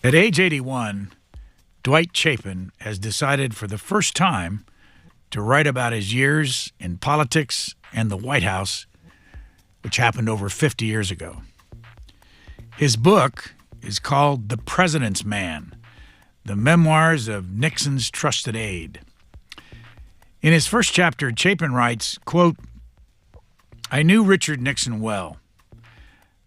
At age 81, Dwight Chapin has decided for the first time to write about his years in politics and the White House, which happened over 50 years ago. His book is called The President's Man, the Memoirs of Nixon's Trusted Aide. In his first chapter, Chapin writes, quote, "I knew Richard Nixon well.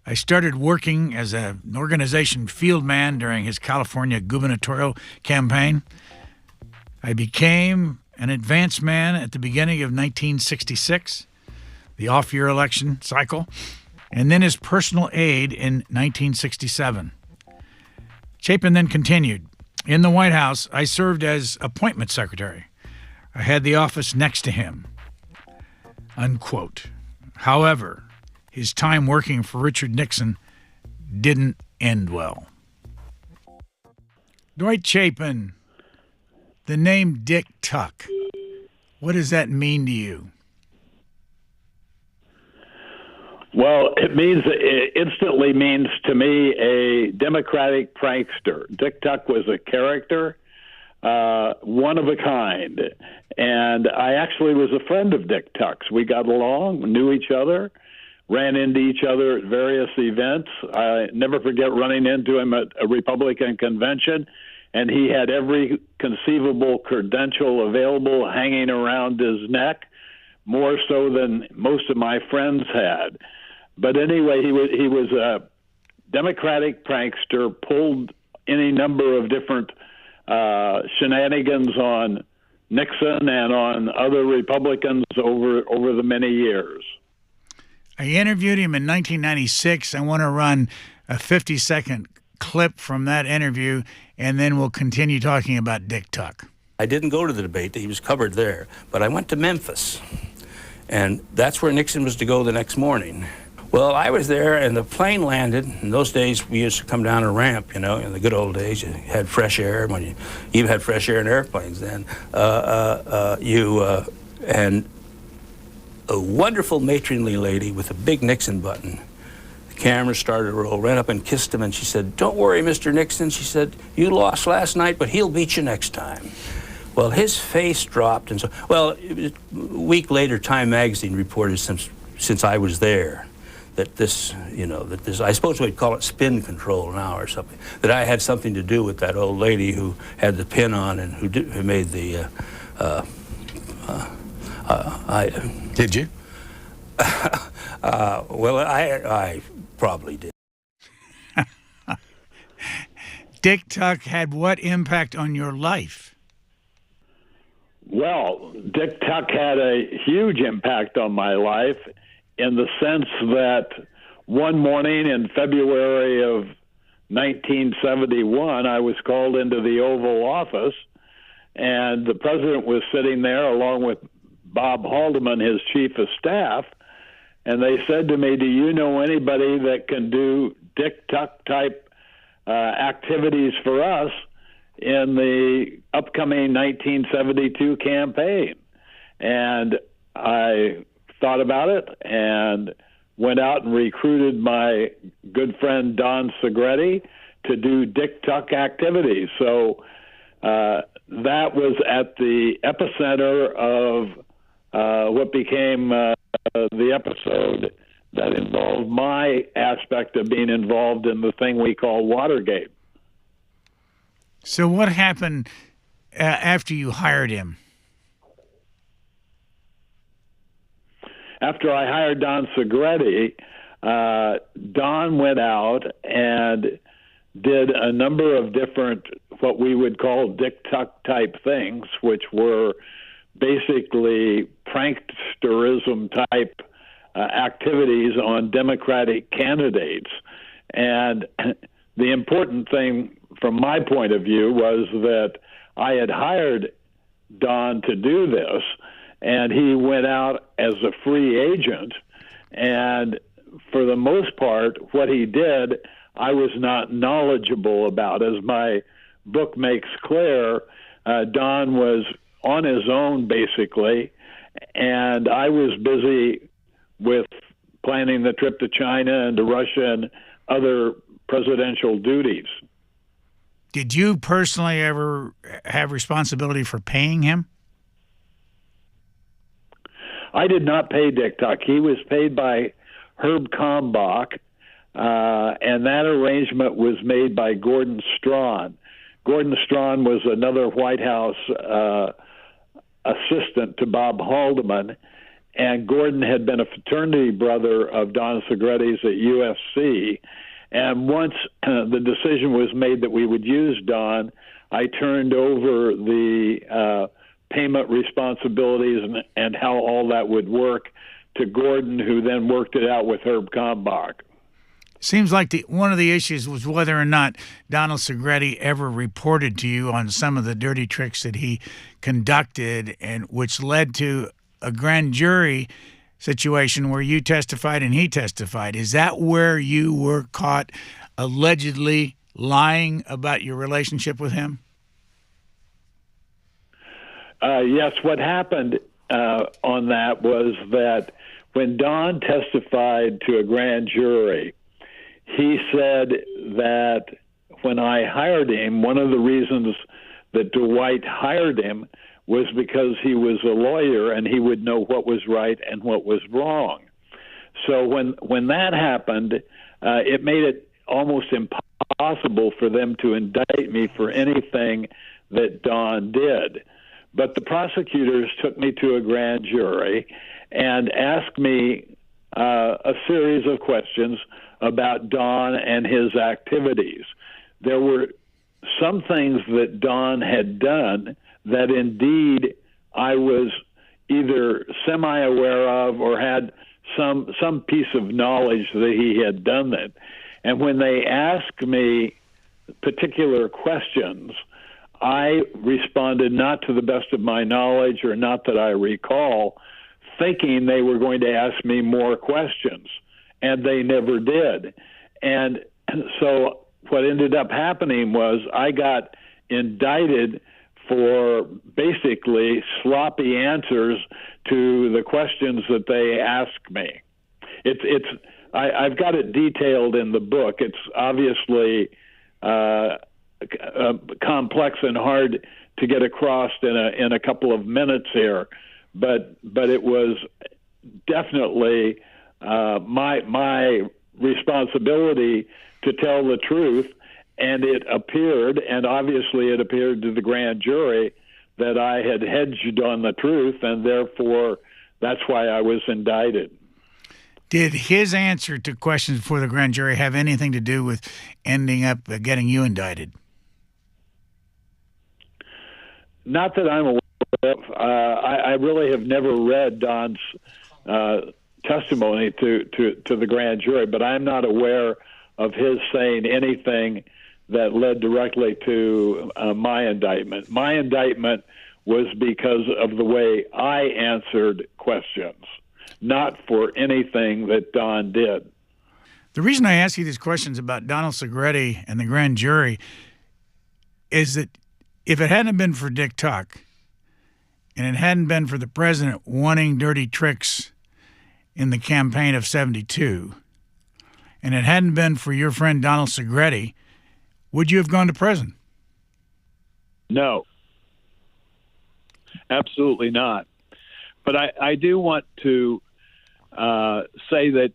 I started working as an organization field man during his California gubernatorial campaign. I became an advance man at the beginning of 1966, the off-year election cycle, and then his personal aide in 1967. Chapin then continued, in the White House, I served as appointment secretary. I had the office next to him." Unquote. However, his time working for Richard Nixon didn't end well. Dwight Chapin, the name Dick Tuck, what does that mean to you? Well, it instantly means to me a Democratic prankster. Dick Tuck was a character, one of a kind. And I actually was a friend of Dick Tuck's. We got along, knew each other, ran into each other at various events. I never forget running into him at a Republican convention, and he had every conceivable credential available hanging around his neck, more so than most of my friends had. But anyway, he was a Democratic prankster, pulled any number of different shenanigans on Nixon and on other Republicans over the many years. I interviewed him in 1996. I want to run a 50-second clip from that interview, and then we'll continue talking about Dick Tuck. I didn't go to the debate. He was covered there. But I went to Memphis, and that's where Nixon was to go the next morning. Well, I was there, and the plane landed. In those days, we used to come down a ramp, in the good old days. You had fresh air. When you even had fresh air in airplanes then. And a wonderful matronly lady with a big Nixon button. The camera started to roll, ran up and kissed him, and she said, "Don't worry, Mr. Nixon." She said, "You lost last night, but he'll beat you next time." Well, his face dropped, and a week later, Time magazine reported since I was there, that this, I suppose we'd call it spin control now or something, that I had something to do with that old lady who had the pin on and who made the, Did you? Well, I probably did. Dick Tuck had what impact on your life? Well, Dick Tuck had a huge impact on my life, in the sense that one morning in February of 1971, I was called into the Oval Office, and the president was sitting there along with Bob Haldeman, his chief of staff, and they said to me, "Do you know anybody that can do Dick Tuck type activities for us in the upcoming 1972 campaign?" And I thought about it and went out and recruited my good friend Don Segretti to do Dick Tuck activities. So that was at the epicenter of what became the episode that involved my aspect of being involved in the thing we call Watergate. So what happened after you hired him? After I hired Don Segretti, Don went out and did a number of different, what we would call Dick Tuck type things, which were basically pranksterism type activities on Democratic candidates. And the important thing from my point of view was that I had hired Don to do this, and he went out as a free agent, and for the most part, what he did, I was not knowledgeable about. As my book makes clear, Don was on his own, basically, and I was busy with planning the trip to China and to Russia and other presidential duties. Did you personally ever have responsibility for paying him? I did not pay Dick Tuck. He was paid by Herb Kalmbach, and that arrangement was made by Gordon Strawn. Gordon Strawn was another White House assistant to Bob Haldeman, and Gordon had been a fraternity brother of Don Segretti's at USC. And once the decision was made that we would use Don, I turned over the payment responsibilities and how all that would work to Gordon, who then worked it out with Herb Kalmbach. Seems like one of the issues was whether or not Donald Segretti ever reported to you on some of the dirty tricks that he conducted, and which led to a grand jury situation where you testified and he testified. Is that where you were caught allegedly lying about your relationship with him? Yes, what happened on that was that when Don testified to a grand jury, he said that when I hired him, one of the reasons that Dwight hired him was because he was a lawyer and he would know what was right and what was wrong. So when that happened, it made it almost impossible for them to indict me for anything that Don did. But the prosecutors took me to a grand jury and asked me a series of questions about Don and his activities. There were some things that Don had done that indeed I was either semi-aware of or had some piece of knowledge that he had done it. And when they asked me particular questions, I responded not to the best of my knowledge or not that I recall, thinking they were going to ask me more questions, and they never did. And so what ended up happening was I got indicted for basically sloppy answers to the questions that they asked me. I've got it detailed in the book. It's obviously complex and hard to get across in a couple of minutes here, but it was definitely my responsibility to tell the truth, and it appeared, and obviously it appeared to the grand jury, that I had hedged on the truth, and therefore that's why I was indicted. Did his answer to questions before the grand jury have anything to do with ending up getting you indicted? Not that I'm aware of. I really have never read Don's testimony to the grand jury, but I'm not aware of his saying anything that led directly to my indictment. My indictment was because of the way I answered questions, not for anything that Don did. The reason I ask you these questions about Donald Segretti and the grand jury is that if it hadn't been for Dick Tuck and it hadn't been for the president wanting dirty tricks in the campaign of 72, and it hadn't been for your friend Donald Segretti, would you have gone to prison? No, absolutely not. But I do want to say that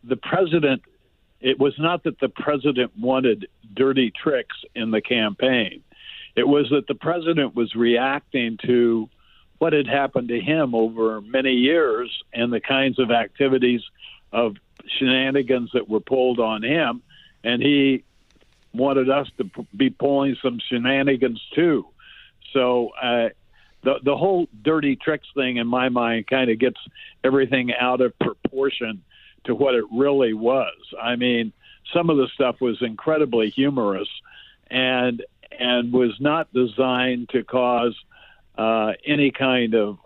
the president, it was not that the president wanted dirty tricks in the campaign. It was that the president was reacting to what had happened to him over many years and the kinds of activities of shenanigans that were pulled on him, and he wanted us to be pulling some shenanigans too. So the whole dirty tricks thing, in my mind, kind of gets everything out of proportion to what it really was. I mean, some of the stuff was incredibly humorous and was not designed to cause any kind of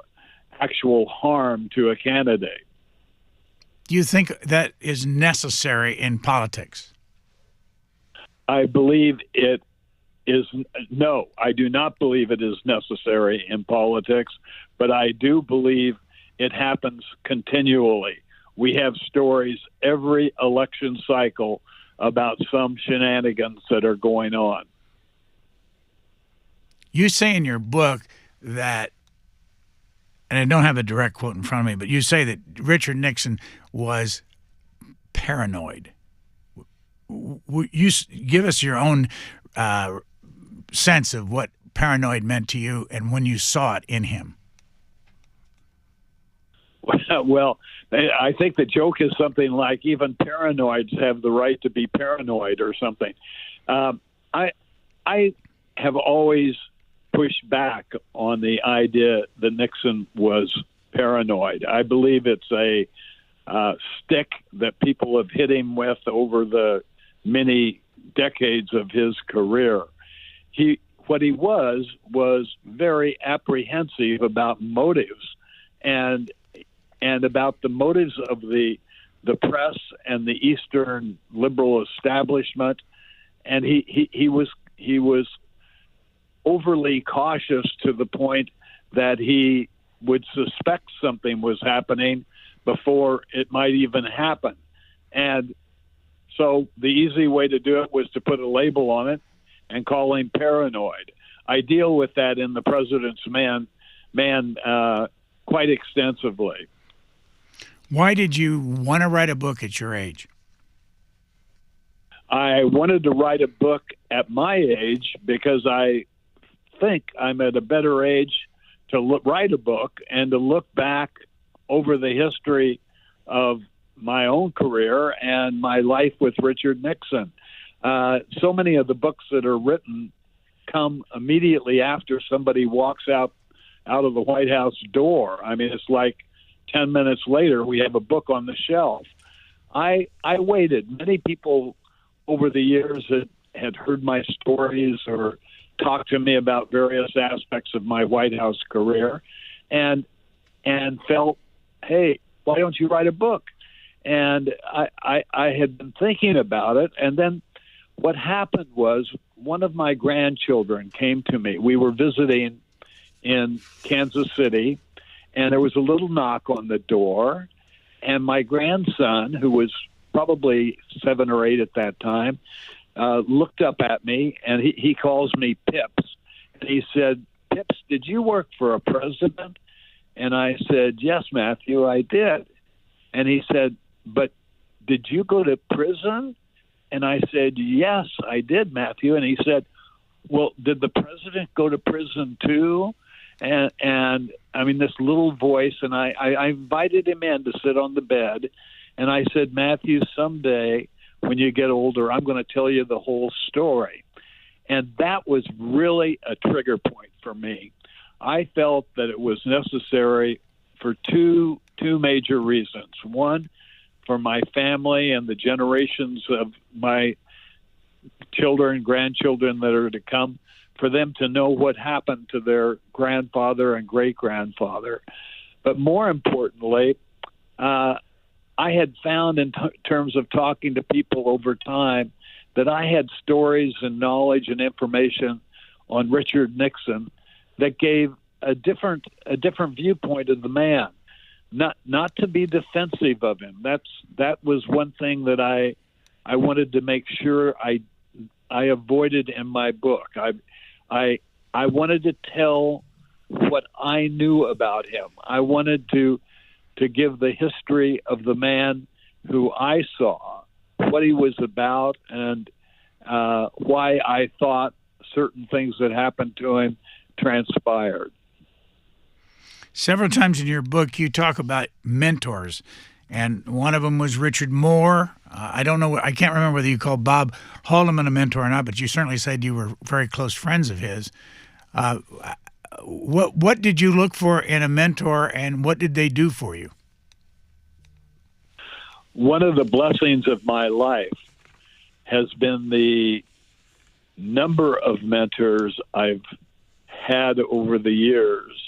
actual harm to a candidate. Do you think that is necessary in politics? I believe it is. No, I do not believe it is necessary in politics, but I do believe it happens continually. We have stories every election cycle about some shenanigans that are going on. You say in your book that, and I don't have a direct quote in front of me, but you say that Richard Nixon was paranoid. You give us your own sense of what paranoid meant to you and when you saw it in him. Well, I think the joke is something like even paranoids have the right to be paranoid or something. I have always pushed back on the idea that Nixon was paranoid. I believe it's a stick that people have hit him with over the many decades of his career. What he was very apprehensive about motives and about the motives of the press and the Eastern liberal establishment, and he was overly cautious to the point that he would suspect something was happening before it might even happen. And so the easy way to do it was to put a label on it and call him paranoid. I deal with that in The President's Man quite extensively. Why did you want to write a book at your age? I wanted to write a book at my age because I think I'm at a better age to write a book and to look back over the history of my own career and my life with Richard Nixon. So many of the books that are written come immediately after somebody walks out of the White House door. I mean, it's like 10 minutes later, we have a book on the shelf. I waited. Many people over the years had heard my stories or talked to me about various aspects of my White House career and felt, hey, why don't you write a book? And I had been thinking about it. And then what happened was one of my grandchildren came to me. We were visiting in Kansas City, and there was a little knock on the door. And my grandson, who was probably 7 or 8 at that time, looked up at me, and he calls me Pips. And he said, Pips, did you work for a president? And I said, yes, Matthew, I did. And he said, but did you go to prison? And I said, yes, I did, Matthew. And he said, well, did the president go to prison too? And I mean, this little voice, and I invited him in to sit on the bed. And I said, Matthew, someday when you get older, I'm going to tell you the whole story. And that was really a trigger point for me. I felt that it was necessary for two major reasons. One, for my family and the generations of my children, grandchildren that are to come, for them to know what happened to their grandfather and great-grandfather. But more importantly, I had found in terms of talking to people over time that I had stories and knowledge and information on Richard Nixon that gave a different viewpoint of the man. Not to be defensive of him. That was one thing that I wanted to make sure I avoided in my book. I wanted to tell what I knew about him. I wanted to give the history of the man who I saw, what he was about, and why I thought certain things that happened to him transpired. Several times in your book, you talk about mentors, and one of them was Richard Moore. I can't remember whether you called Bob Haldeman a mentor or not, but you certainly said you were very close friends of his. What did you look for in a mentor, and what did they do for you? One of the blessings of my life has been the number of mentors I've had over the years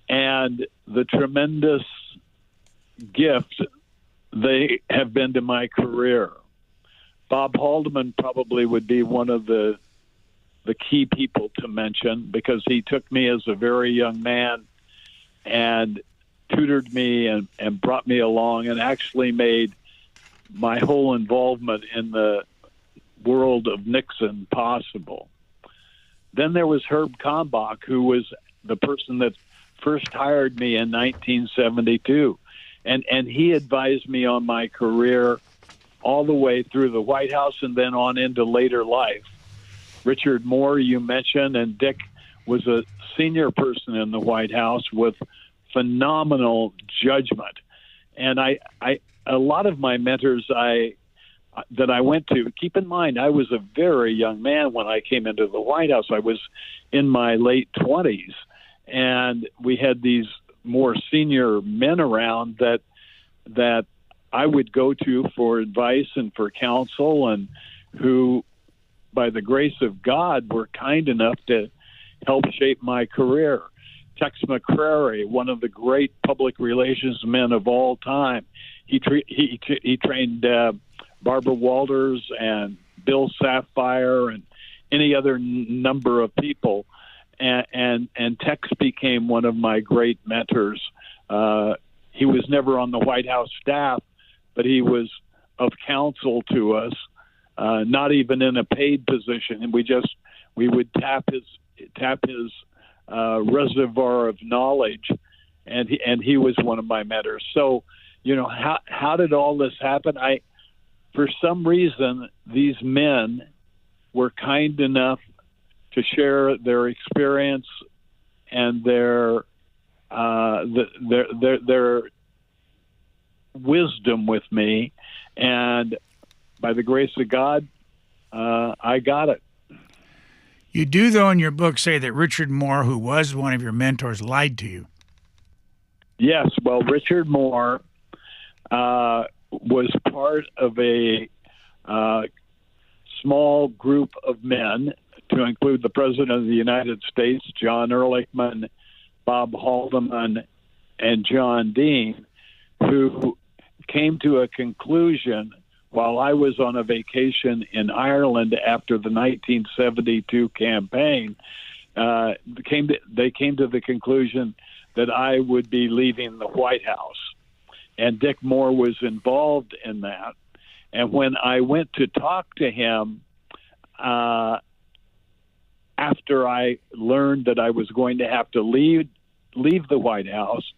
and the tremendous gift they have been to my career. Bob Haldeman probably would be one of the key people to mention because he took me as a very young man and tutored me and brought me along and actually made my whole involvement in the world of Nixon possible. Then there was Herb Kalmbach, who was the person that first hired me in 1972. And he advised me on my career all the way through the White House and then on into later life. Richard Moore, you mentioned, and Dick was a senior person in the White House with phenomenal judgment. And a lot of my mentors that I went to, keep in mind, I was a very young man when I came into the White House. I was in my late 20s, and we had these more senior men around that I would go to for advice and for counsel, and who, by the grace of God, were kind enough to help shape my career. Tex McCrary, one of the great public relations men of all time, he trained Barbara Walters and Bill Sapphire and any other number of people, and Tex became one of my great mentors. He was never on the White House staff, but he was of counsel to us, not even in a paid position, and we would tap his reservoir of knowledge, and he was one of my mentors. So, how did all this happen? For some reason, these men were kind enough to share their experience and their wisdom with me, and by the grace of God, I got it. You do, though, in your book say that Richard Moore, who was one of your mentors, lied to you. Yes, well, Richard Moore was part of a small group of men, to include the President of the United States, John Ehrlichman, Bob Haldeman, and John Dean, who came to a conclusion while I was on a vacation in Ireland after the 1972 campaign. They came to the conclusion that I would be leaving the White House. And Dick Moore was involved in that. And when I went to talk to him, after I learned that I was going to have to leave the White House,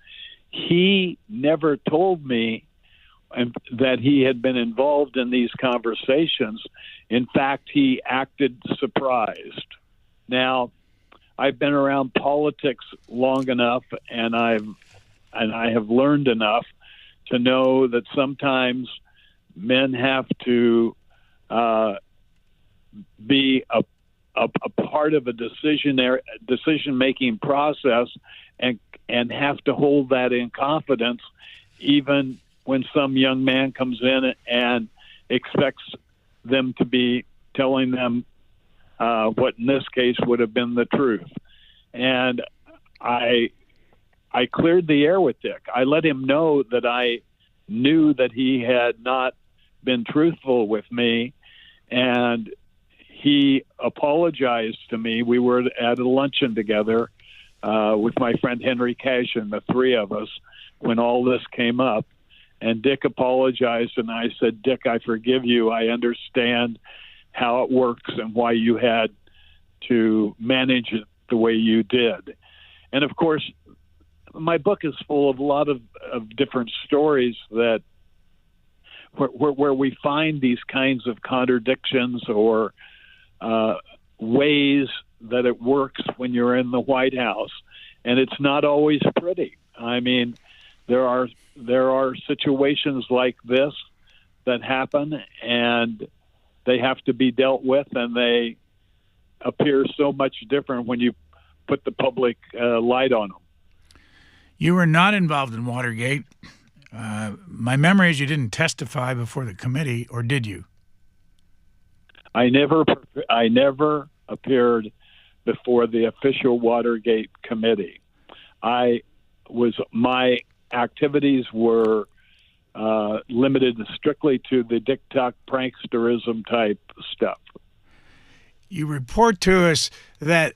he never told me that he had been involved in these conversations. In fact, he acted surprised. Now, I've been around politics long enough, and I have learned enough to know that sometimes men have to be a part of a decision-making process and have to hold that in confidence, even when some young man comes in and expects them to be telling them what in this case would have been the truth. And I cleared the air with Dick. I let him know that I knew that he had not been truthful with me, and he apologized to me. We were at a luncheon together with my friend Henry Cashin, the three of us, when all this came up. And Dick apologized, and I said, Dick, I forgive you. I understand how it works and why you had to manage it the way you did. And, of course, my book is full of a lot of different stories that where we find these kinds of contradictions or ways that it works when you're in the White House. And it's not always pretty. I mean, there are situations like this that happen, and they have to be dealt with, and they appear so much different when you put the public light on them. You were not involved in Watergate. My memory is you didn't testify before the committee, or did you? I never appeared before the official Watergate committee. My activities were limited strictly to the TikTok pranksterism type stuff. You report to us that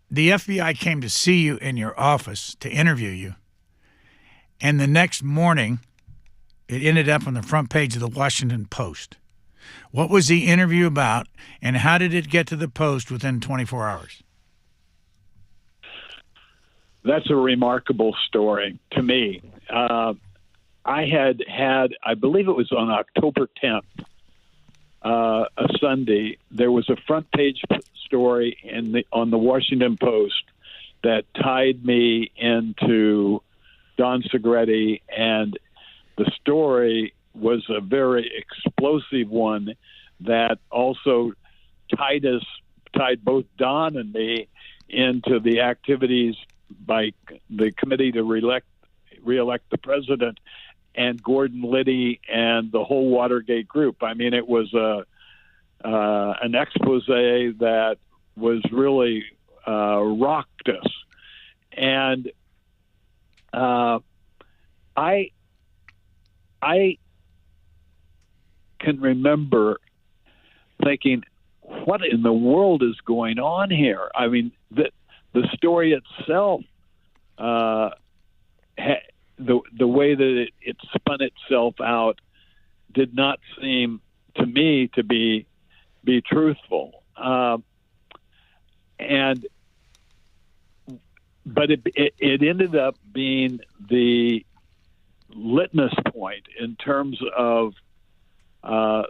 the FBI came to see you in your office to interview you, and the next morning it ended up on the front page of the Washington Post. What was the interview about, and how did it get to the Post within 24 hours? That's a remarkable story to me. I had, I believe it was on October 10th, a Sunday, there was a front page story on the Washington Post that tied me into Don Segretti, and the story was a very explosive one that also tied both Don and me into the activities by the committee to reelect the president and Gordon Liddy and the whole Watergate group. I mean, it was an expose that was really rocked us. And I can remember thinking, what in the world is going on here? I mean, the story itself, the way that it spun itself out did not seem to me to be truthful. But it ended up being the litmus point in terms of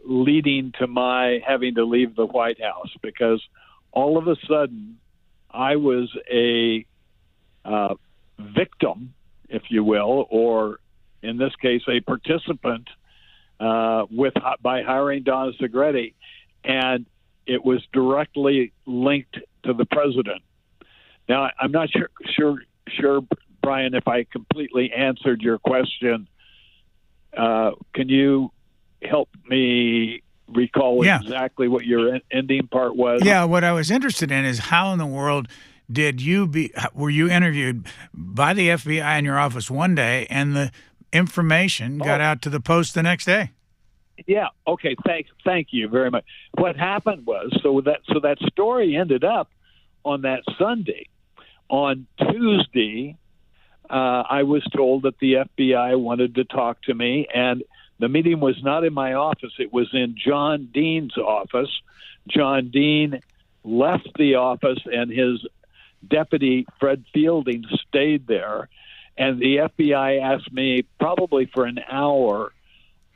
leading to my having to leave the White House, because all of a sudden I was a victim, if you will, or in this case, a participant by hiring Don Segretti, and it was directly linked to the president. Now, I'm not sure, Brian, if I completely answered your question. Can you help me recall exactly what your ending part was? Yeah, what I was interested in is how in the world were you interviewed by the FBI in your office one day and the information got out to the Post the next day? Yeah. Okay. Thank you very much. What happened was, so that story ended up on that Sunday. On Tuesday, I was told that the FBI wanted to talk to me, and the meeting was not in my office. It was in John Dean's office. John Dean left the office, and his deputy, Fred Fielding, stayed there. And the FBI asked me probably for an hour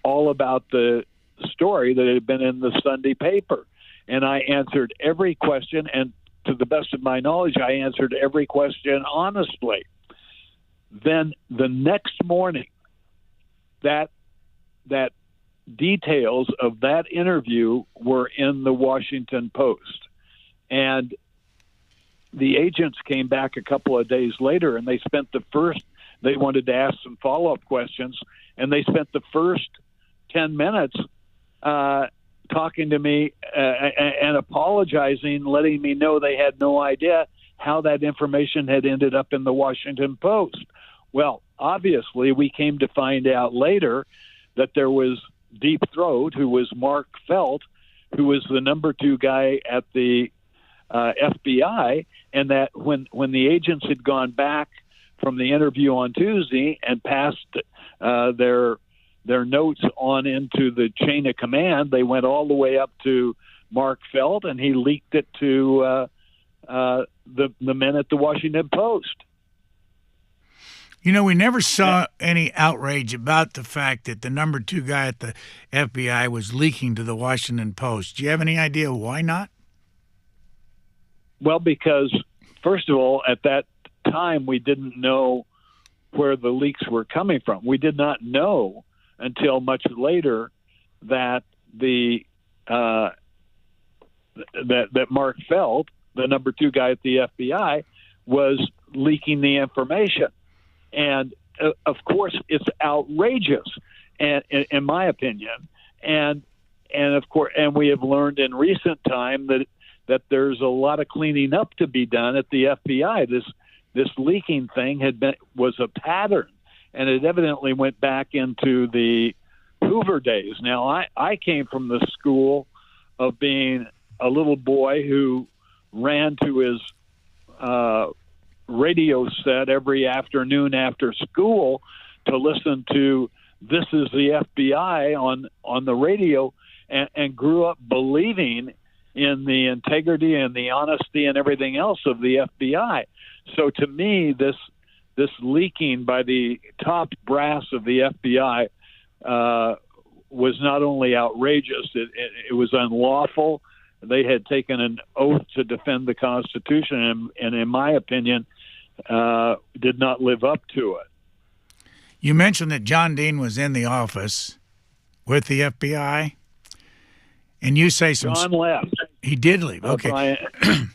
all about the story that had been in the Sunday paper. And I answered every question, and to the best of my knowledge, I answered every question honestly. Then the next morning, that details of that interview were in the Washington Post. And the agents came back a couple of days later, and they wanted to ask some follow-up questions, and they spent the first 10 minutes talking to me and apologizing, letting me know they had no idea how that information had ended up in the Washington Post. Well, obviously, we came to find out later that there was Deep Throat, who was Mark Felt, who was the number 2 guy at the FBI, and that when the agents had gone back from the interview on Tuesday and passed their notes on into the chain of command, they went all the way up to Mark Felt, and he leaked it to the men at the Washington Post. You know, we never saw any outrage about the fact that the number 2 guy at the FBI was leaking to the Washington Post. Do you have any idea why not? Well, because, first of all, at that time, we didn't know where the leaks were coming from. We did not know until much later that that Mark Felt, the number 2 guy at the FBI, was leaking the information. And of course, it's outrageous, and in my opinion, and of course, and we have learned in recent time that there's a lot of cleaning up to be done at the FBI. This leaking thing was a pattern, and it evidently went back into the Hoover days. Now, I came from the school of being a little boy who ran to his radio set every afternoon after school to listen to "This is the FBI" on the radio, and grew up believing in the integrity and the honesty and everything else of the FBI. So to me, this leaking by the top brass of the FBI was not only outrageous, it was unlawful. They had taken an oath to defend the Constitution, and in my opinion, did not live up to it. You mentioned that John Dean was in the office with the FBI, and you say John left. He did leave. Okay.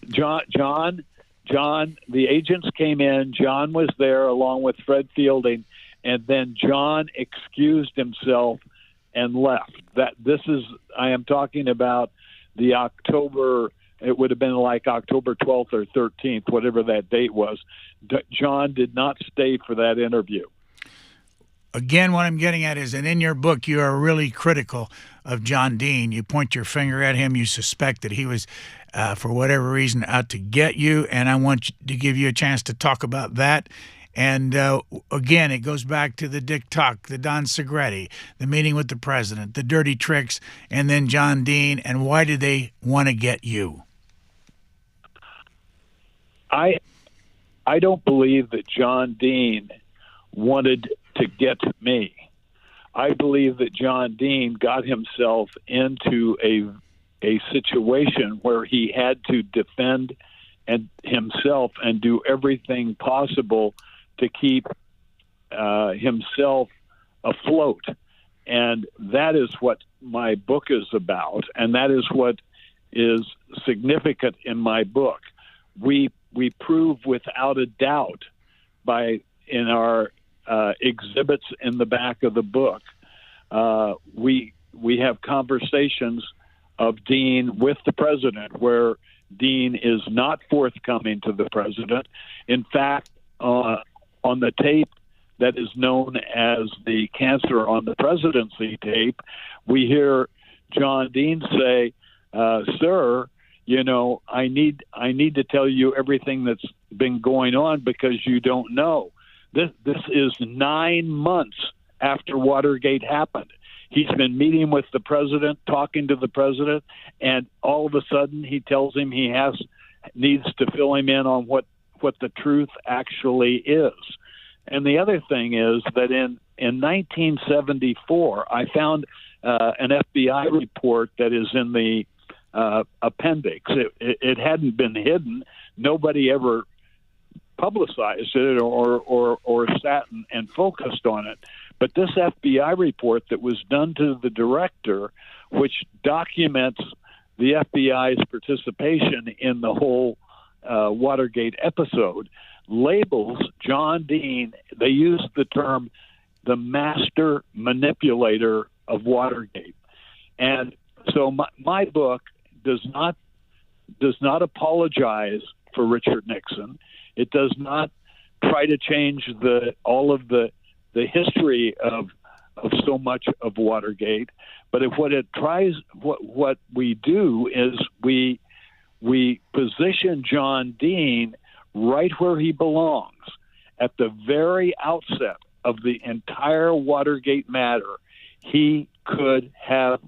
John, the agents came in. John was there along with Fred Fielding, and then John excused himself and left. I am talking about the October. It would have been like October 12th or 13th, whatever that date was. John did not stay for that interview. Again, what I'm getting at is that in your book, you are really critical of John Dean. You point your finger at him. You suspect that he was, for whatever reason, out to get you. And I want to give you a chance to talk about that. And again, it goes back to the Dick Tuck, the Don Segretti, the meeting with the president, the dirty tricks, and then John Dean. And why did they want to get you? I don't believe that John Dean wanted to get me. I believe that John Dean got himself into a situation where he had to defend himself and do everything possible to keep himself afloat. And that is what my book is about, and that is what is significant in my book. We prove without a doubt in our exhibits in the back of the book. We have conversations of Dean with the president where Dean is not forthcoming to the president. In fact, on the tape that is known as the Cancer on the Presidency tape, we hear John Dean say, "Sir, I need to tell you everything that's been going on because you don't know." This is 9 months after Watergate happened. He's been meeting with the president, talking to the president, and all of a sudden he tells him he needs to fill him in on what the truth actually is. And the other thing is that in 1974, I found an FBI report that is in the appendix. It hadn't been hidden. Nobody ever publicized it or sat and focused on it. But this FBI report that was done to the director, which documents the FBI's participation in the whole Watergate episode, labels John Dean, they use the term the master manipulator of Watergate. And so my book does not apologize for Richard Nixon. It does not try to change all of the history of so much of Watergate, but what we do is we position John Dean right where he belongs. At the very outset of the entire Watergate matter, he could have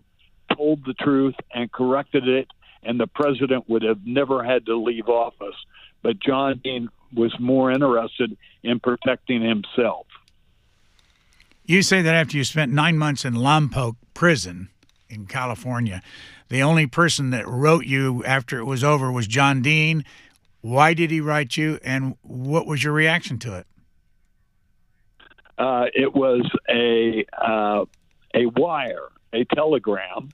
told the truth and corrected it, and the president would have never had to leave office. But John Dean was more interested in protecting himself. You say that after you spent 9 months in Lompoc prison in California, the only person that wrote you after it was over was John Dean. Why did he write you, and what was your reaction to it? It was a wire, a telegram,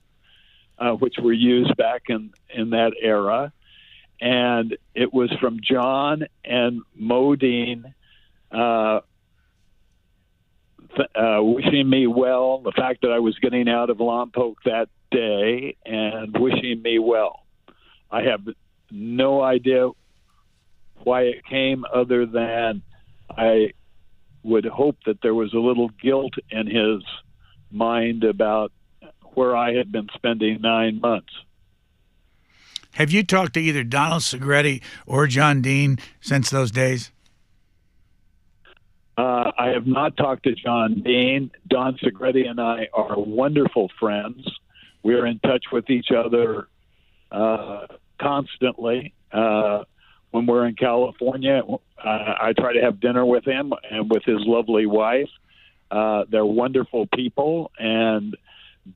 which were used back in that era. And it was from John and Mo Dean wishing me well, the fact that I was getting out of Lompoc that day, and wishing me well. I have no idea why it came, other than I would hope that there was a little guilt in his mind about where I had been spending 9 months. Have you talked to either Donald Segretti or John Dean since those days? I have not talked to John Dean. Don Segretti and I are wonderful friends. We're in touch with each other constantly. When we're in California, I try to have dinner with him and with his lovely wife. They're wonderful people, and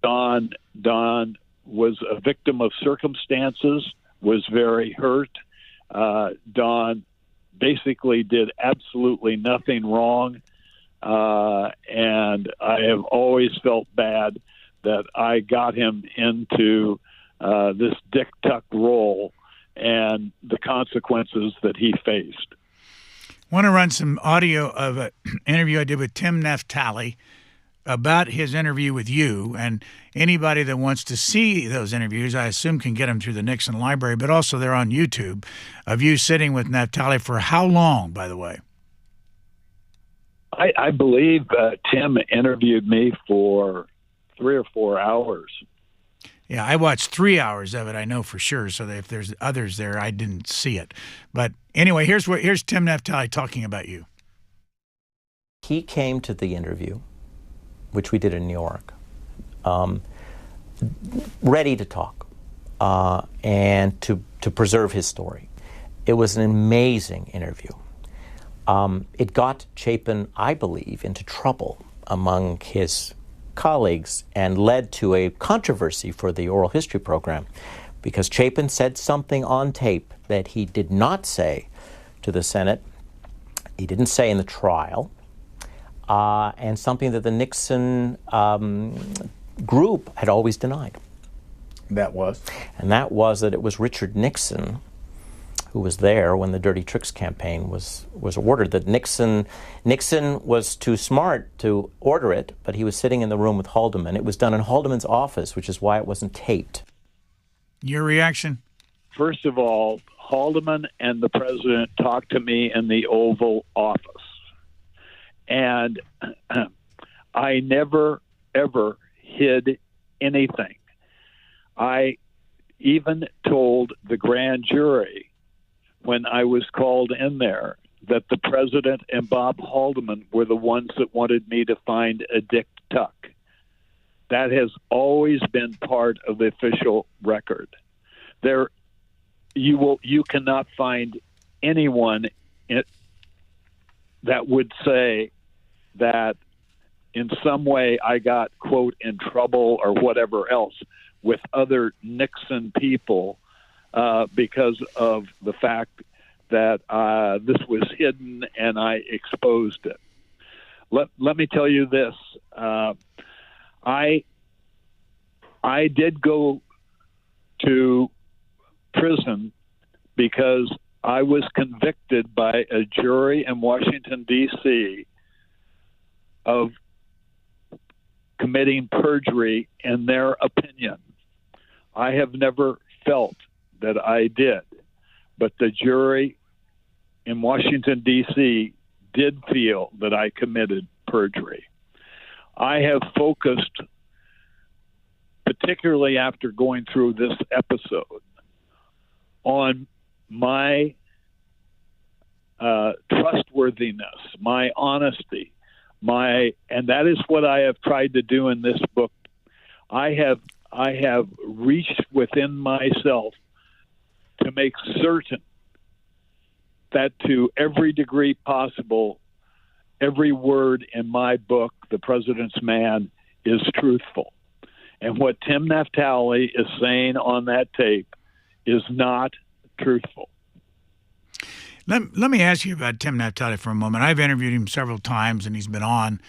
Don was a victim of circumstances, was very hurt. Don basically did absolutely nothing wrong, and I have always felt bad that I got him into this Dick Tuck role and the consequences that he faced. I want to run some audio of an interview I did with Tim Naftali about his interview with you, and anybody that wants to see those interviews, I assume, can get them through the Nixon Library, but also they're on YouTube, of you sitting with Naftali for how long, by the way? I believe Tim interviewed me for 3 or 4 hours. Yeah, I watched 3 hours of it, I know for sure, so that if there's others there, I didn't see it. But anyway, here's Tim Naftali talking about you. He came to the interview, which we did in New York, ready to talk and to preserve his story. It was an amazing interview. It got Chapin, I believe, into trouble among his colleagues and led to a controversy for the oral history program because Chapin said something on tape that he did not say to the Senate. He didn't say in the trial. And something that the Nixon group had always denied. That was? And that was that it was Richard Nixon who was there when the Dirty Tricks campaign was ordered. That Nixon was too smart to order it, but he was sitting in the room with Haldeman. It was done in Haldeman's office, which is why it wasn't taped. Your reaction? First of all, Haldeman and the president talked to me in the Oval Office. And I never, ever hid anything. I even told the grand jury when I was called in there that the president and Bob Haldeman were the ones that wanted me to find a Dick Tuck. That has always been part of the official record. You cannot find anyone that would say that in some way I got, quote, in trouble or whatever else with other Nixon people because of the fact that this was hidden and I exposed it. Let me tell you this. I did go to prison because I was convicted by a jury in Washington, D.C. of committing perjury in their opinion. I have never felt that I did, but the jury in Washington, D.C. did feel that I committed perjury. I have focused, particularly after going through this episode, on my trustworthiness, my honesty, and that is what I have tried to do in this book. I have reached within myself to make certain that to every degree possible, every word in my book, The President's Man, is truthful. And what Tim Naftali is saying on that tape is not truthful. Let me ask you about Tim Naftali for a moment. I've interviewed him several times, and he's been on.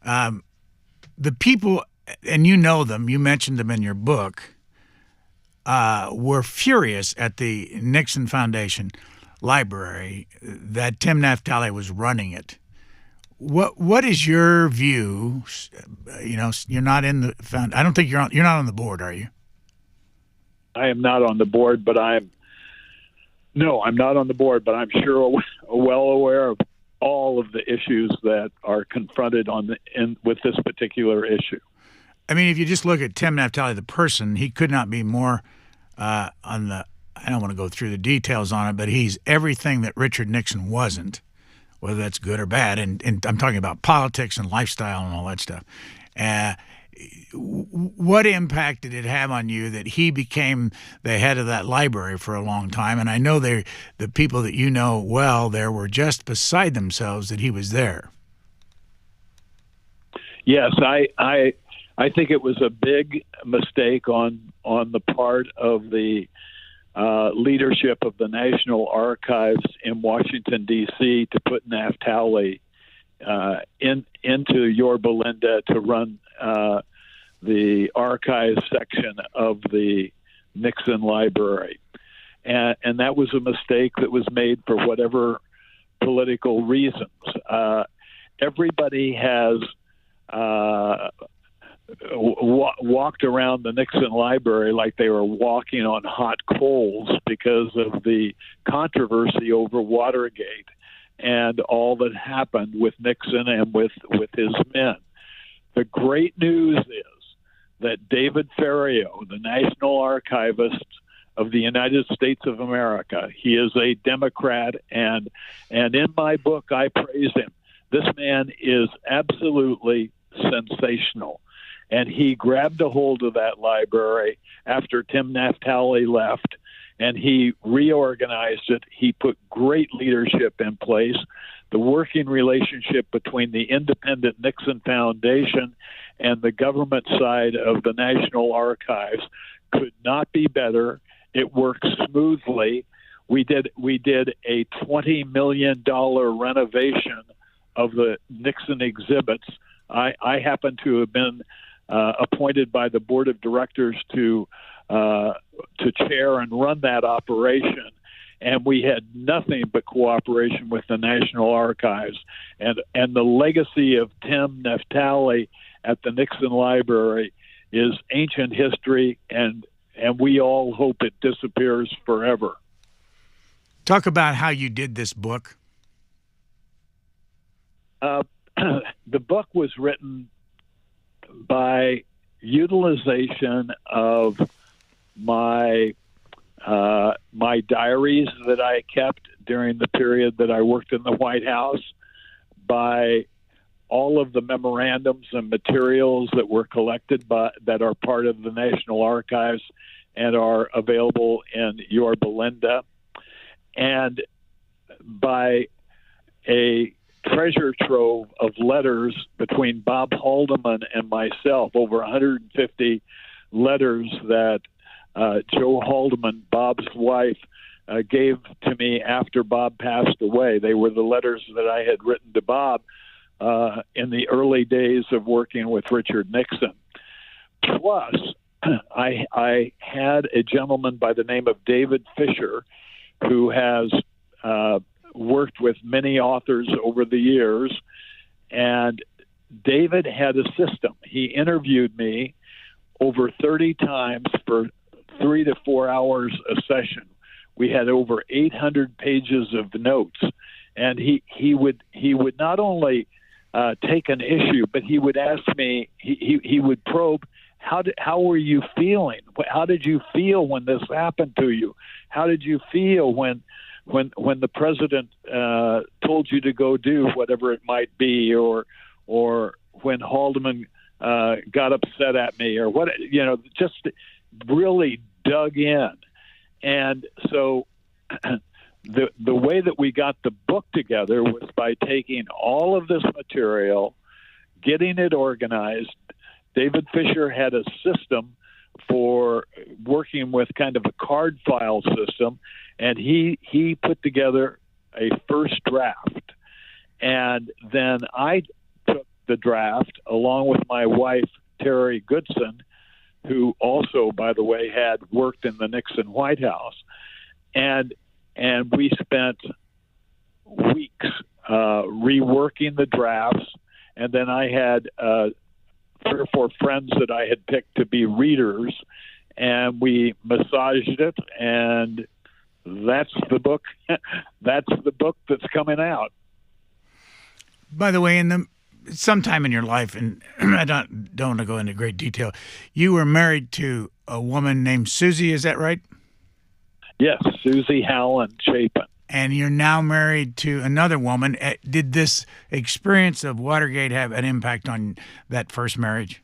The people, and you know them, you mentioned them in your book, were furious at the Nixon Foundation library that Tim Naftali was running it. What is your view? You know, you're not in the I don't think you're not on the board, are you? I am not on the board, but I'm not on the board, but I'm sure well aware of all of the issues that are confronted with this particular issue. I mean, if you just look at Tim Naftali, the person, he could not be more on the. I don't want to go through the details on it, but he's everything that Richard Nixon wasn't, whether that's good or bad. And I'm talking about politics and lifestyle and all that stuff. What impact did it have on you that he became the head of that library for a long time? And I know the people that you know well there were just beside themselves that he was there. Yes, I think it was a big mistake on the part of the leadership of the National Archives in Washington, D.C. to put Naftali into Yorba Linda to run the archives section of the Nixon Library. And that was a mistake that was made for whatever political reasons. Everybody has walked around the Nixon Library like they were walking on hot coals because of the controversy over Watergate and all that happened with Nixon and with his men. The great news is that David Ferriero, the National Archivist of the United States of America, he is a Democrat, and in my book I praise him. This man is absolutely sensational. And he grabbed a hold of that library after Tim Naftali left, and he reorganized it. He put great leadership in place. The working relationship between the independent Nixon Foundation and the government side of the National Archives could not be better. It works smoothly. We did a $20 million renovation of the Nixon exhibits. I happen to have been appointed by the board of directors to chair and run that operation, and we had nothing but cooperation with the National Archives. And the legacy of Tim Naftali at the Nixon Library is ancient history, and we all hope it disappears forever. Talk about how you did this book. The book was written by utilization of my diaries that I kept during the period that I worked in the White House, by all of the memorandums and materials that were collected that are part of the National Archives and are available in Yorba Linda, and by a treasure trove of letters between Bob Haldeman and myself, over 150 letters that Joe Haldeman, Bob's wife, gave to me after Bob passed away. They were the letters that I had written to Bob in the early days of working with Richard Nixon. Plus, I had a gentleman by the name of David Fisher, who has worked with many authors over the years, and David had a system. He interviewed me over 30 times for 3 to 4 hours a session. We had over 800 pages of notes, and he would not only take an issue, but he would ask me. He would probe. How were you feeling? How did you feel when this happened to you? How did you feel when the president told you to go do whatever it might be, or when Haldeman got upset at me, or what, just really dug in. And so the way that we got the book together was by taking all of this material, getting it organized. David Fisher had a system for working with kind of a card file system, and he put together a first draft. And then I took the draft along with my wife, Terry Goodson, who also, by the way, had worked in the Nixon White House. And we spent weeks reworking the drafts. And then I had 3 or 4 friends that I had picked to be readers, and we massaged it, and that's the book. That's the book that's coming out. By the way, sometime in your life, and I don't want to go into great detail, you were married to a woman named Susie, is that right? Yes, Susie Howland Chapin. And you're now married to another woman. Did this experience of Watergate have an impact on that first marriage?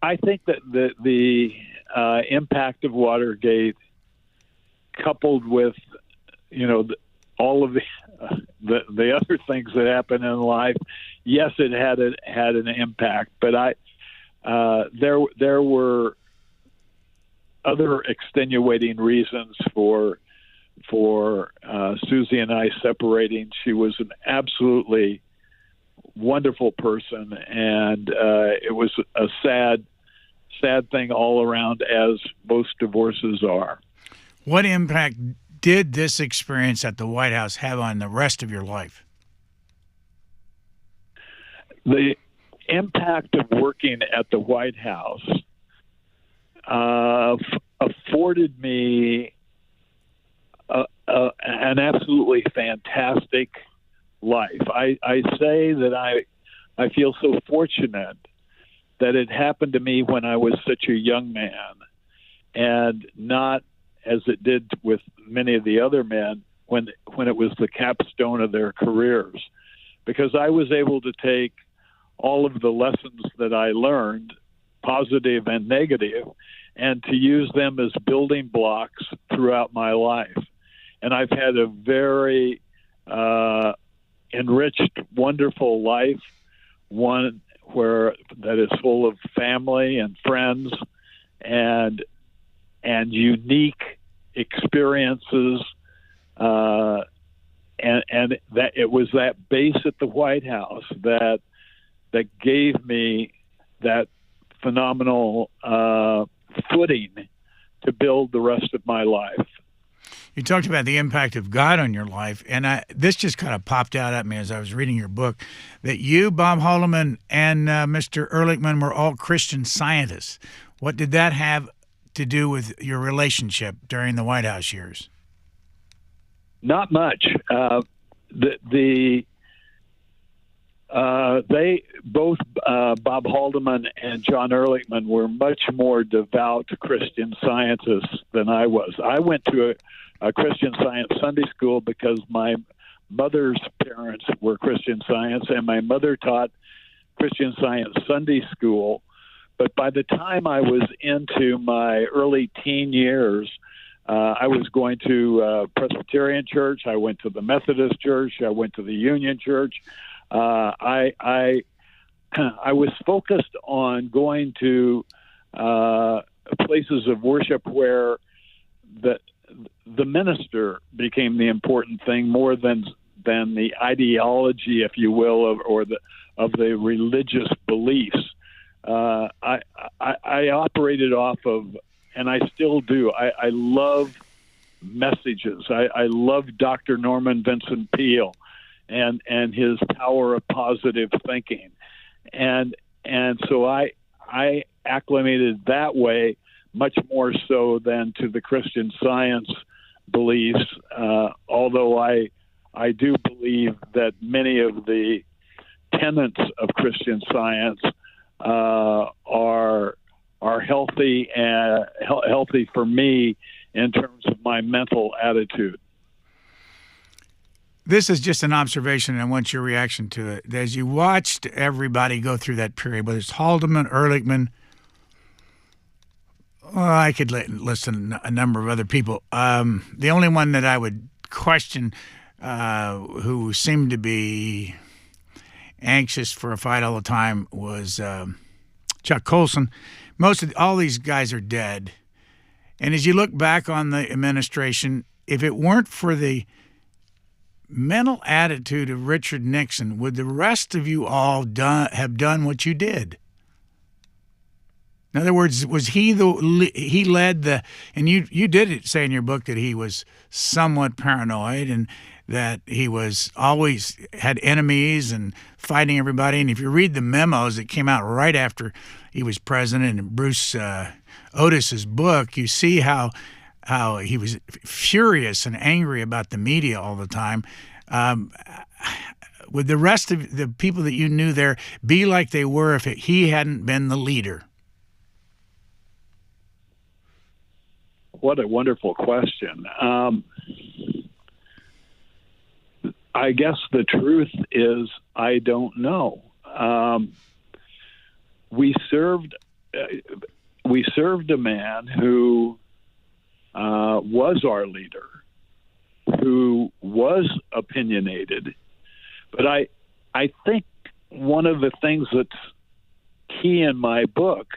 I think that the impact of Watergate, coupled with, all of the other things that happen in life, yes, it had an impact. But there were other extenuating reasons for Susie and I separating. She was an absolutely wonderful person, and it was a sad thing all around, as most divorces are. What impact did this experience at the White House have on the rest of your life? The impact of working at the White House afforded me an absolutely fantastic life. I say that I feel so fortunate that it happened to me when I was such a young man, and not as it did with many of the other men when it was the capstone of their careers, because I was able to take all of the lessons that I learned, positive and negative, and to use them as building blocks throughout my life. And I've had a very enriched, wonderful life, one that is full of family and friends and unique experiences, and that it was that base at the White House that gave me that phenomenal footing to build the rest of my life. You talked about the impact of God on your life, and this just kind of popped out at me as I was reading your book, that you, Bob Haldeman, and Mr. Ehrlichman were all Christian Scientists. What did that have to do with your relationship during the White House years? Not much. They both, Bob Haldeman and John Ehrlichman, were much more devout Christian Scientists than I was. I went to a Christian Science Sunday school because my mother's parents were Christian Science, and my mother taught Christian Science Sunday school. But by the time I was into my early teen years, I was going to Presbyterian Church. I went to the Methodist Church. I went to the Union Church. I was focused on going to places of worship where the minister became the important thing more than the ideology, if you will, of the religious beliefs. I operated off of, and I still do. I love messages. I love Dr. Norman Vincent Peale and his power of positive thinking, and so I acclimated that way much more so than to the Christian Science beliefs. Although I do believe that many of the tenets of Christian Science are healthy and healthy for me in terms of my mental attitude. This is just an observation, and I want your reaction to it. As you watched everybody go through that period, whether it's Haldeman, Ehrlichman, I could listen a number of other people. The only one that I would question, who seemed to be anxious for a fight all the time, was Chuck Colson. All these guys are dead. And as you look back on the administration, if it weren't for the mental attitude of Richard Nixon, would the rest of you all have done what you did? In other words, was he led the, and you did say in your book that he was somewhat paranoid and that he was always had enemies and fighting everybody. And if you read the memos that came out right after he was president in Bruce Otis's book, you see how he was furious and angry about the media all the time. Would the rest of the people that you knew there be like they were if he hadn't been the leader? What a wonderful question. I guess the truth is I don't know. we served a man who was our leader, who was opinionated. But I think one of the things that's key in my book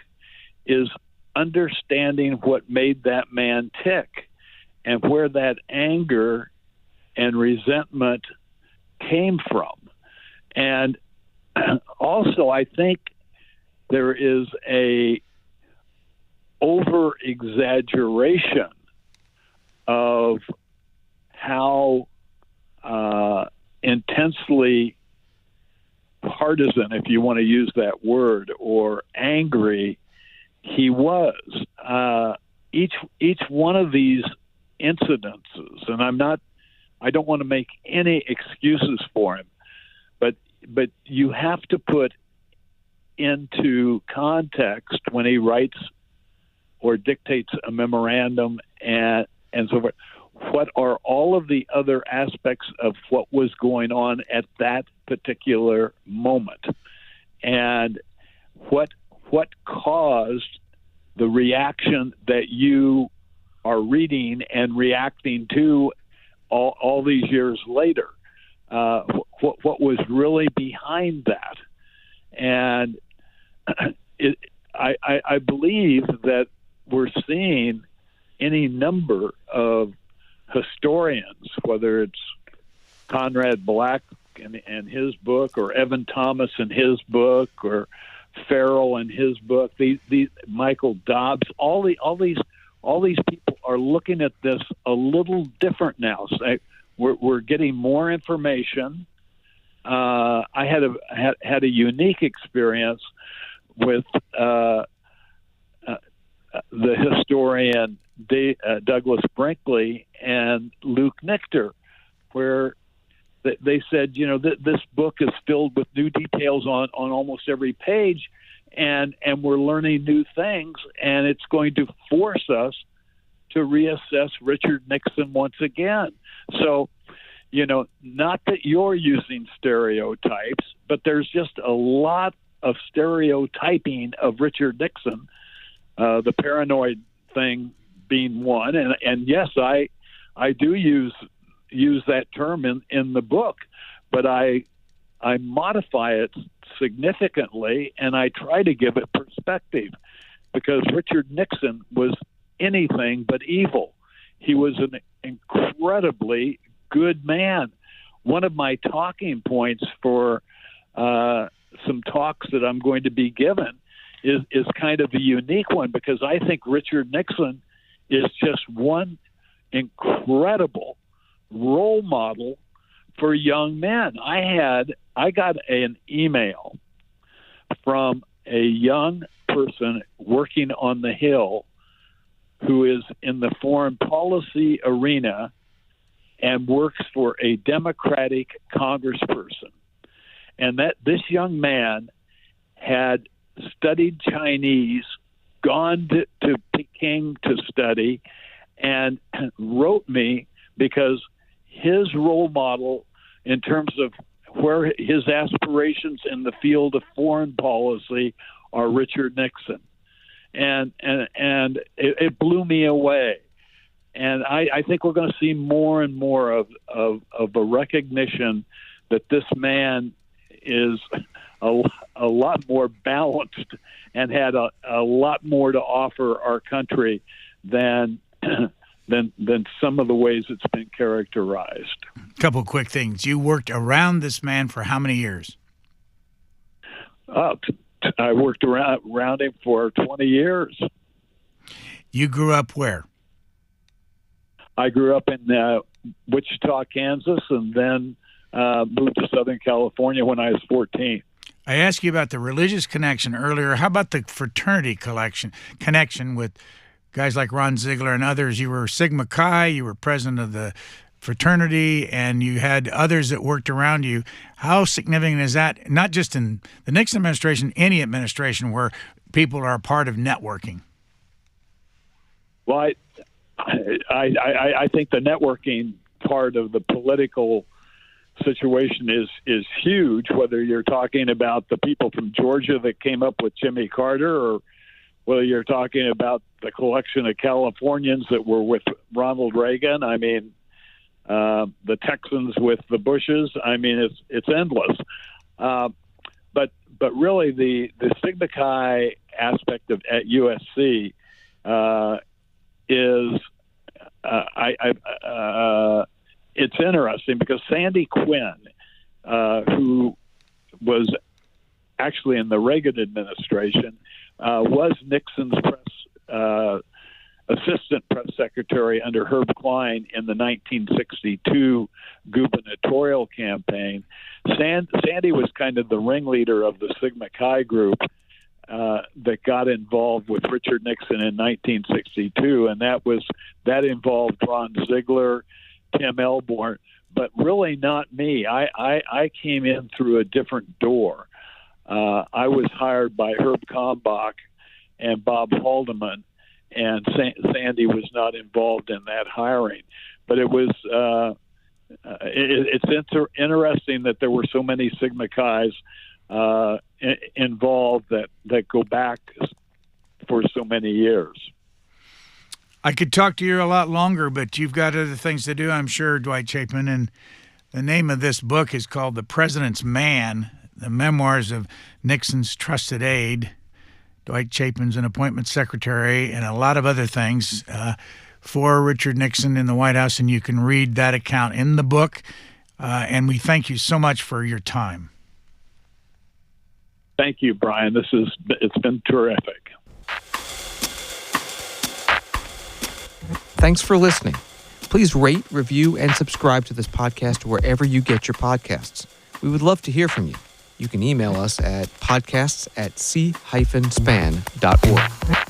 is understanding what made that man tick and where that anger and resentment came from. And also, I think there is a over-exaggeration of how intensely partisan, if you want to use that word, or angry he was. Each one of these incidences, and I don't want to make any excuses for him, but you have to put into context when he writes or dictates a memorandum and so forth. What are all of the other aspects of what was going on at that particular moment, and what caused the reaction that you are reading and reacting to all these years later? What was really behind that? And I believe that we're seeing any number of historians, whether it's Conrad Black and his book, or Evan Thomas and his book, or Farrell and his book, these Michael Dobbs, all these people are looking at this a little different now. So we're getting more information. I had a unique experience with the historian Douglas Brinkley and Luke Nichter, where they said, this book is filled with new details on almost every page, and we're learning new things, and it's going to force us to reassess Richard Nixon once again. So, not that you're using stereotypes, but there's just a lot of stereotyping of Richard Nixon, the paranoid thing being one. And yes, I do use that term in the book, but I modify it significantly, and I try to give it perspective, because Richard Nixon was anything but evil. He was an incredibly good man. One of my talking points for some talks that I'm going to be given is kind of a unique one, because I think Richard Nixon is just one incredible role model for young men. I got an email from a young person working on the Hill who is in the foreign policy arena and works for a Democratic congressperson. And that this young man had studied Chinese, gone to Peking to study, and wrote me because his role model in terms of where his aspirations in the field of foreign policy are Richard Nixon. And it blew me away. And I think we're going to see more and more of a recognition that this man is a lot more balanced and had a lot more to offer our country than some of the ways it's been characterized. A couple of quick things. You worked around this man for how many years? I worked around him for 20 years. You grew up where? I grew up in Wichita, Kansas, and then moved to Southern California when I was 14. I asked you about the religious connection earlier. How about the fraternity connection with guys like Ron Ziegler and others? You were Sigma Chi, you were president of the fraternity, and you had others that worked around you. How significant is that, not just in the Nixon administration, any administration where people are a part of networking? Well, I think the networking part of the political situation is huge, whether you're talking about the people from Georgia that came up with Jimmy Carter, or whether you're talking about the collection of Californians that were with Ronald Reagan. I mean, the Texans with the Bushes. I mean, it's endless. But really, the Sigma Chi aspect at USC is it's interesting because Sandy Quinn, who was actually in the Reagan administration, was Nixon's assistant press secretary under Herb Klein in the 1962 gubernatorial campaign. Sandy was kind of the ringleader of the Sigma Chi group that got involved with Richard Nixon in 1962, and that involved Ron Ziegler, Tim Elborn, but really not me. I came in through a different door. I was hired by Herb Kalmbach and Bob Haldeman, and Sandy was not involved in that hiring. But it was it's interesting that there were so many Sigma Chi's involved that go back for so many years. I could talk to you a lot longer, but you've got other things to do, I'm sure, Dwight Chapin. And the name of this book is called The President's Man, the Memoirs of Nixon's Trusted Aide. Dwight Chapin's an appointment secretary and a lot of other things for Richard Nixon in the White House, and you can read that account in the book. And we thank you so much for your time. Thank you, Brian. It's been terrific. Thanks for listening. Please rate, review, and subscribe to this podcast wherever you get your podcasts. We would love to hear from you. You can email us at podcasts@c-span.org.